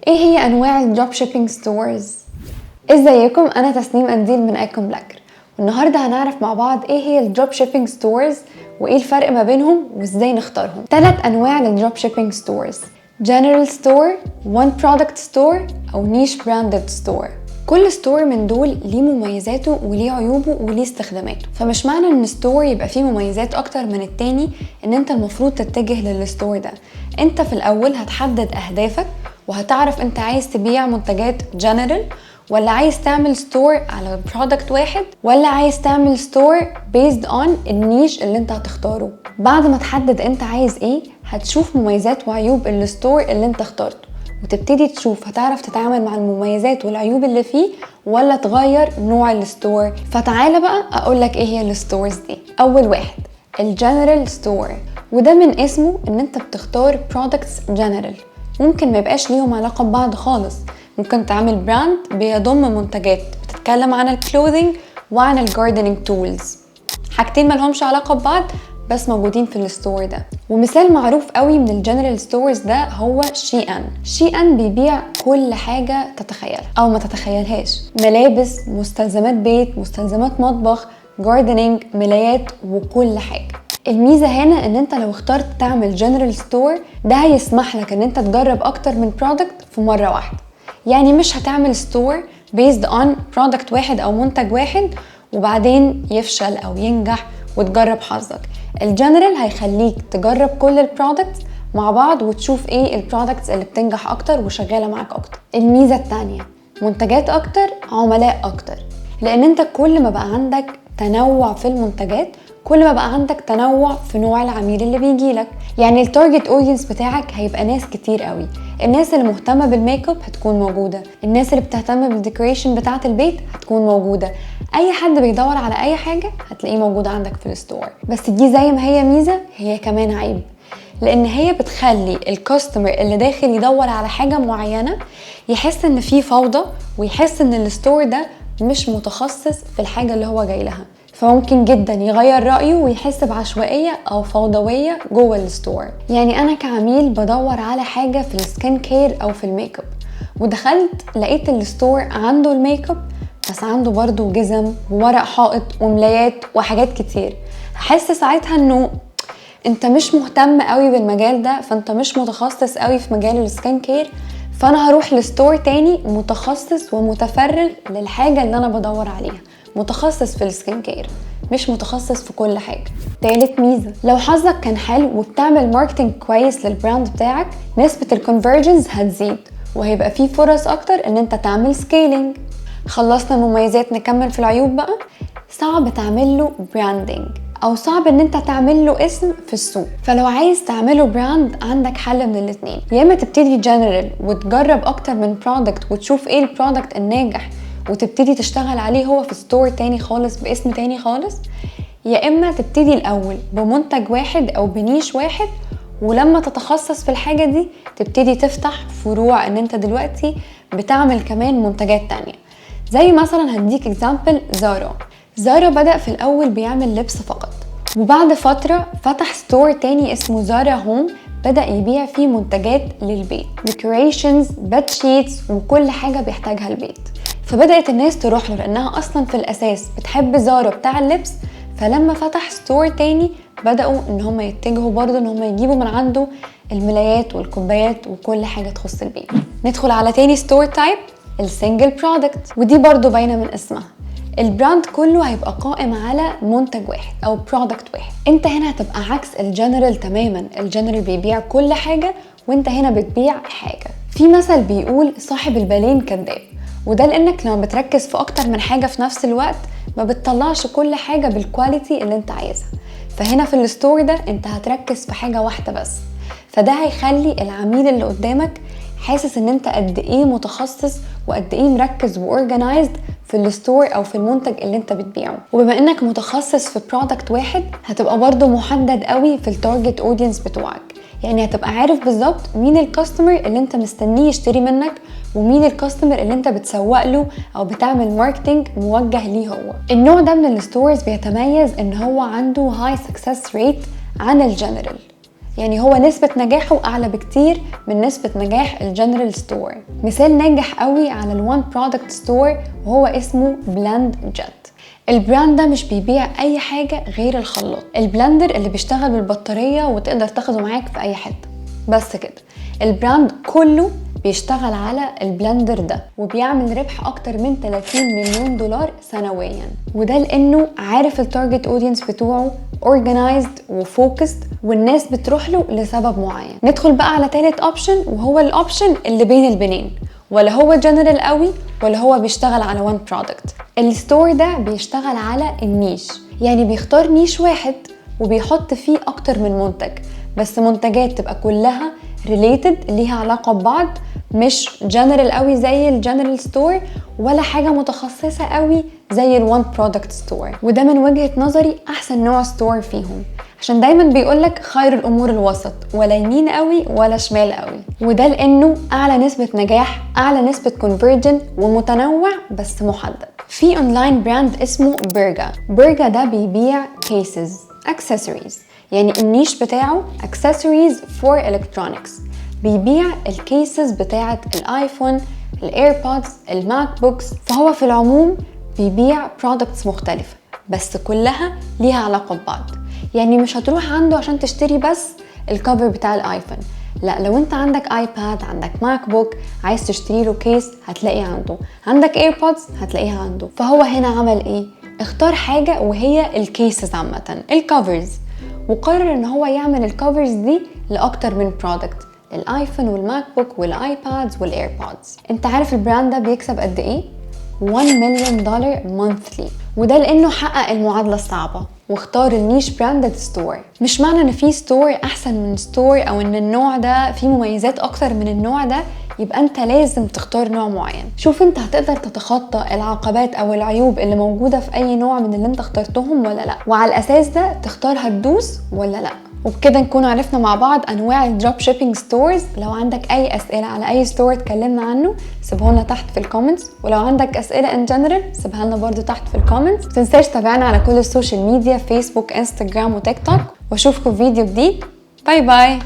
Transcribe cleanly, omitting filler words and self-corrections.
ايه هي انواع الدروب شيبينج ستورز؟ ازيكم، انا تسنيم قنديل من ايكون بلاكر، والنهارده هنعرف مع بعض ايه هي الدروب شيبينج ستورز وايه الفرق ما بينهم وازاي نختارهم. 3 انواع للدروب شيبينج ستورز: جنرال ستور، وان برودكت ستور، او نيش براندد ستور. كل ستور من دول ليه مميزاته وليه عيوبه وليه استخداماته، فمش معنى ان ستور يبقى فيه مميزات اكتر من التاني ان انت المفروض تتجه للستور ده. انت في الاول هتحدد اهدافك وهتعرف انت عايز تبيع منتجات جنرال ولا عايز تعمل ستور على برودكت واحد ولا عايز تعمل ستور بيزد اون النيش اللي انت هتختاره. بعد ما تحدد انت عايز ايه هتشوف مميزات وعيوب الستور اللي انت اخترته وتبتدي تشوف هتعرف تتعامل مع المميزات والعيوب اللي فيه ولا تغير نوع الستور. فتعالى بقى اقولك ايه هي الستورز دي. اول واحد الجنرال ستور، وده من اسمه ان انت بتختار برودكتس جنرال، ممكن ما يبقاش ليهم علاقة ببعض خالص. ممكن تعمل براند بيضم منتجات بتتكلم عن الكلوذينج وعن الجاردنينج تولز، حاجتين ملهمش علاقة ببعض بس موجودين في الستور ده. ومثال معروف قوي من الجنرال ستورز ده هو شي ان بيبيع كل حاجة تتخيلها او ما تتخيلهاش: ملابس، مستلزمات بيت، مستلزمات مطبخ، جاردنينج، ملايات، وكل حاجة. الميزة هنا ان انت لو اخترت تعمل جنرال ستور ده هيسمح لك ان انت تجرب اكتر من برودكت في مرة واحدة. يعني مش هتعمل ستور بيزد اون برودكت واحد او منتج واحد وبعدين يفشل او ينجح وتجرب حظك. الجنرال هيخليك تجرب كل البرودكتس مع بعض وتشوف ايه البرودكتس اللي بتنجح اكتر وشغالة معاك اكتر. الميزة التانية منتجات اكتر، عملاء اكتر، لان انت كل ما بقى عندك تنوع في المنتجات كل ما بقى عندك تنوع في نوع العميل اللي بيجيلك. يعني التارجت اودينس بتاعك هيبقى ناس كتير قوي. الناس اللي مهتمة بالميك اب هتكون موجودة، الناس اللي بتهتم بالديكوريشن بتاعة البيت هتكون موجودة، اي حد بيدور على اي حاجة هتلاقيه موجود عندك في الستور. بس دي زي ما هي ميزة هي كمان عيب، لان هي بتخلي الكاستمر اللي داخل يدور على حاجة معينة يحس ان في فوضى ويحس ان الستور ده مش متخصص في الحاجة اللي هو جاي لها، فممكن جدا يغير رأيه ويحس بعشوائية أو فوضوية جوه الستور. يعني أنا كعميل بدور على حاجة في السكين كير أو في الميك اب ودخلت لقيت الستور عنده الميك اب بس عنده برضو جزم وورق حائط وملايات وحاجات كتير، هحس ساعتها انه انت مش مهتم قوي بالمجال ده، فانت مش متخصص قوي في مجال السكين كير، فانا هروح لستور تاني متخصص ومتفرغ للحاجة اللي انا بدور عليها، متخصص في السكين كير مش متخصص في كل حاجة. تالت ميزة، لو حظك كان حلو وبتعمل ماركتنج كويس للبراند بتاعك نسبة الكونفرجنز هتزيد وهيبقى فيه فرص اكتر ان انت تعمل سكيلينج. خلصنا المميزات، نكمل في العيوب بقى. صعب تعمل له براندنج او صعب ان انت تعمل له اسم في السوق، فلو عايز تعمله براند عندك حل من الاتنين: يا اما تبتدي جنرال وتجرب اكتر من برودكت وتشوف ايه البرودكت الناجح وتبتدي تشتغل عليه هو في ستور تاني خالص باسم تاني خالص، يا اما تبتدي الاول بمنتج واحد او بنيش واحد ولما تتخصص في الحاجة دي تبتدي تفتح فروع ان انت دلوقتي بتعمل كمان منتجات تانية. زي مثلا هديك اكزامبل زارا بدأ في الاول بيعمل لبس فقط، وبعد فترة فتح ستور تاني اسمه زارا هوم بدأ يبيع فيه منتجات للبيت، ديكوريشنز، بيد شيتس، وكل حاجة بيحتاجها البيت. فبدأت الناس تروح له لأنها أصلا في الأساس بتحب زارا بتاع اللبس، فلما فتح ستور تاني بدأوا إن هم يتجهوا برضو إن هم يجيبوا من عنده الملايات والكوبايات وكل حاجة تخص البيت. ندخل على تاني ستور تايب، السنجل برودكت، ودي برضو باينة من اسمها. البراند كله هيبقى قائم على منتج واحد او برودكت واحد. انت هنا هتبقى عكس الجنرال تماما، الجنرال بيبيع كل حاجة وانت هنا بتبيع حاجة. في مثل بيقول صاحب البالين كذاب، وده لانك لما بتركز في اكتر من حاجة في نفس الوقت ما بتطلعش كل حاجة بالكواليتي اللي انت عايزها. فهنا في الستور ده انت هتركز في حاجة واحدة بس، فده هيخلي العميل اللي قدامك حاسس ان انت قد ايه متخصص وقد ايه مركز واورجنايزد في الستور او في المنتج اللي انت بتبيعه. وبما انك متخصص في برودكت واحد هتبقى برضو محدد قوي في التارجت اودينس بتوعك، يعني هتبقى عارف بالظبط مين الكاستمر اللي انت مستنيه يشتري منك ومين الكاستمر اللي انت بتسوق له او بتعمل ماركتنج موجه ليه هو. النوع ده من الستورز بيتميز ان هو عنده هاي سكسس ريت عن الجنرال، يعني هو نسبة نجاحه أعلى بكتير من نسبة نجاح الجنرال ستور. مثال ناجح قوي على الوان برودكت ستور وهو اسمه بلاند جت. البراند ده مش بيبيع اي حاجة غير الخلاط، البلندر اللي بيشتغل بالبطارية وتقدر تاخده معاك في اي حتة. بس كده، البراند كله بيشتغل على البلندر ده وبيعمل ربح اكتر من 30 مليون دولار سنويا. وده لانه عارف التارجت اودينس بتوعه، organized وفوكسد، والناس بتروح له لسبب معين. ندخل بقى على تالت اوبشن وهو الاوبشن اللي بين البنين، ولا هو جنرال قوي ولا هو بيشتغل على وان برودكت. الستور ده بيشتغل على النيش، يعني بيختار نيش واحد وبيحط فيه اكتر من منتج، بس منتجات تبقى كلها ريليتد، ليها علاقة ببعض، مش جنرال قوي زي الجنرال ستور ولا حاجة متخصصة قوي زي الوان برودكت ستور. وده من وجهة نظري احسن نوع ستور فيهم، عشان دايما بيقولك خير الامور الوسط، ولا يمين قوي ولا شمال قوي. وده لانه اعلى نسبة نجاح، اعلى نسبة كونفرجن، ومتنوع بس محدد. في اونلاين براند اسمه بيرجا. بيرجا ده بيبيع كيسز اكسسوارز، يعني النيش بتاعه accessories for electronics. بيبيع الكيسز بتاعة الايفون، الايربودز، الماك بوكس. فهو في العموم بيبيع products مختلفة بس كلها ليها علاقة ببعض. يعني مش هتروح عنده عشان تشتري بس الكفر بتاع الايفون، لا، لو انت عندك ايباد، عندك ماك بوك، عايز تشتري له كيس هتلاقيه عنده، عندك ايربودز هتلاقيها عنده. فهو هنا عمل ايه؟ اختار حاجة وهي الكيسز عامة، الكفرز، وقرر ان هو يعمل الكفرز دي لاكتر من برودكت، الايفون والماك بوك والايبادز والايربودز. انت عارف البراند ده بيكسب قد ايه؟ 1 مليون دولار monthly. وده لانه حقق المعادلة الصعبة واختار النيش براندد ستور. مش معنى ان في ستور احسن من ستور او ان النوع ده فيه مميزات اكتر من النوع ده يبقى انت لازم تختار نوع معين. شوف انت هتقدر تتخطى العقبات او العيوب اللي موجودة في اي نوع من اللي انت اخترتهم ولا لا، وعلى الاساس ده تختار هتدوس ولا لا. وبكده نكون عرفنا مع بعض انواع الدروب شيبينج ستورز. لو عندك اي اسئله على اي ستور اتكلمنا عنه سيبه لنا تحت في الكومنتس، ولو عندك اسئله ان جنرال سيبها لنا برده تحت في الكومنتس. متنساش تابعنا على كل السوشيال ميديا، فيسبوك، انستجرام وتيك توك، واشوفكم في فيديو جديد. باي باي.